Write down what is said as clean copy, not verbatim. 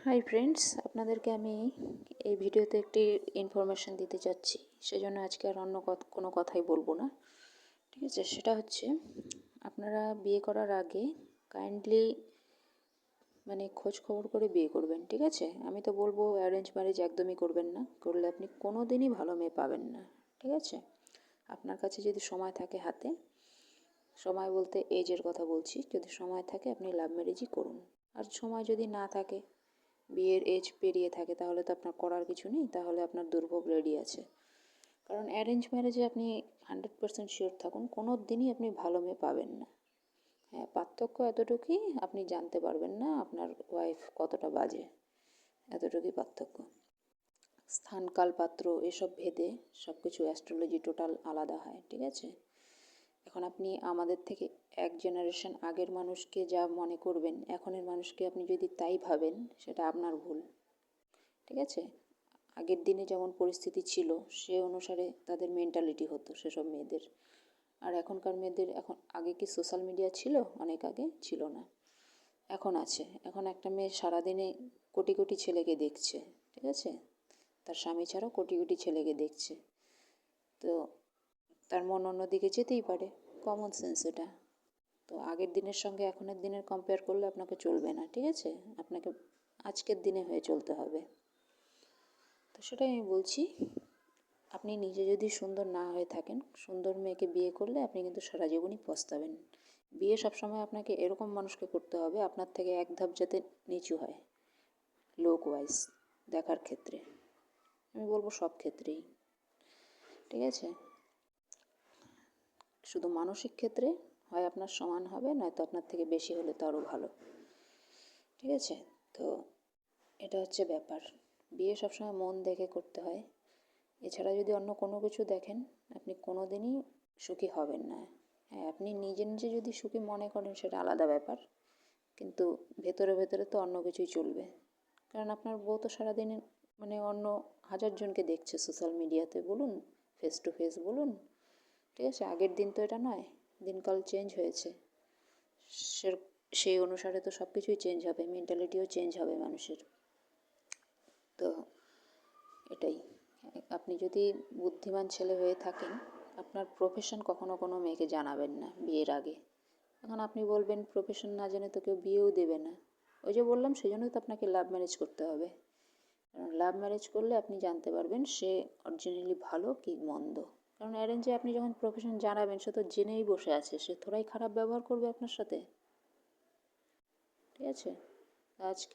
Hi friends, আপনাদেরকে আমি এই ভিডিওতে একটি ইনফরমেশান দিতে চাচ্ছি। সেজন্য আজকে আর অন্য কোনো কথাই বলবো না, ঠিক আছে? সেটা হচ্ছে, আপনারা বিয়ে করার আগে কাইন্ডলি খোঁজ খবর করে বিয়ে করবেন, ঠিক আছে? আমি তো বলবো অ্যারেঞ্জ ম্যারেজ একদমই করবেন না। করলে আপনি কোনো দিনই ভালো মেয়ে পাবেন না, ঠিক আছে? আপনার কাছে যদি সময় থাকে হাতে, সময় বলতে এজের কথা বলছি, যদি সময় থাকে আপনি লাভ ম্যারেজই করুন। আর সময় যদি না থাকে, বিয়ের এজ পেরিয়ে থাকে, তাহলে তো আপনার করার কিছু নেই, তাহলে আপনার দুর্ভোগ রেডি আছে। কারণ অ্যারেঞ্জ ম্যারেজে আপনি 100% শিওর থাকুন, কোনো দিনই আপনি ভালো মেয়ে পাবেন না। হ্যাঁ, পার্থক্য এতটুকুই, আপনি জানতে পারবেন না আপনার ওয়াইফ কতটা বাজে, এতটুকুই পার্থক্য। স্থান কাল পাত্র এসব ভেদে সব কিছু অ্যাস্ট্রোলজি টোটাল আলাদা হয়, ঠিক আছে? এখন আপনি আমাদের থেকে এক জেনারেশন আগের মানুষকে যা মনে করবেন, এখনের মানুষকে আপনি যদি তাই ভাবেন, সেটা আপনার ভুল, ঠিক আছে? আগের দিনে যেমন পরিস্থিতি ছিল সে অনুসারে তাদের মেন্টালিটি হতো সেসব মেয়েদের। আর এখনকার মেয়েদের, আগে কি সোশ্যাল মিডিয়া ছিল? অনেক আগে ছিল না, এখন আছে। এখন একটা মেয়ে সারাদিনে কোটি কোটি ছেলেকে দেখছে, ঠিক আছে? তার স্বামী ছাড়াও কোটি কোটি ছেলেকে দেখছে, তো তার মন অন্যদিকে যেতেই পারে, কমন সেন্স এটা। তো আগের দিনের সঙ্গে এখনের দিনের কম্পেয়ার করলে আপনাকে চলবে না, ঠিক আছে? আপনাকে আজকের দিনে হয়ে চলতে হবে। তো সেটাই আমি বলছি, আপনি নিজে যদি সুন্দর না হয়ে থাকেন, সুন্দর মেয়েকে বিয়ে করলে আপনি কিন্তু সারা জীবনই পস্তাবেন। বিয়ে সবসময় আপনাকে এরকম মানুষকে করতে হবে আপনার থেকে এক ধাপ যাতে নিচু হয়, লোক ওয়াইজ দেখার ক্ষেত্রে। আমি বলবো সব ক্ষেত্রেই, ঠিক আছে? শুধু মানসিক ক্ষেত্রে হয় আপনার সমান হবে, নয়তো আপনার থেকে বেশি হলে তো আরও ভালো, ঠিক আছে? তো এটা হচ্ছে ব্যাপার। বিয়ে সবসময় মন দেখে করতে হয়। এছাড়া যদি অন্য কোনো কিছু দেখেন, আপনি কোনো দিনই সুখী হবেন না। হ্যাঁ, আপনি নিজে নিজে যদি সুখী মনে করেন সেটা আলাদা ব্যাপার, কিন্তু ভেতরে ভেতরে তো অন্য কিছুই চলবে। কারণ আপনার বউ তো সারাদিন অন্য হাজার জনকে দেখছে, সোশ্যাল মিডিয়াতে বলুন, ফেস টু ফেস বলুন, ঠিক আছে? আগের দিন তো এটা নয়, দিনকাল চেঞ্জ হয়েছে। সে সেই অনুসারে তো সব কিছুই চেঞ্জ হবে, মেন্টালিটিও চেঞ্জ হবে মানুষের। তো এটাই, আপনি যদি বুদ্ধিমান ছেলে হয়ে থাকেন, আপনার প্রফেশন কখনো কোনো মেয়েকে জানাবেন না বিয়ের আগে। এখন আপনি বলবেন প্রফেশন না জেনে তো কেউ বিয়েও দেবে না। ওই যে বললাম, সেই জন্যই তো আপনাকে লাভ ম্যারেজ করতে হবে। কারণ লাভ ম্যারেজ করলে আপনি জানতে পারবেন সে অরিজিনালি ভালো কি মন্দ। কারণ অ্যারেঞ্জে আপনি যখন প্রফেশন জানাবেন, সে তো জেনেই বসে আছে, সে থোড়াই খারাপ ব্যবহার করবে আপনার সাথে, ঠিক আছে? আজকে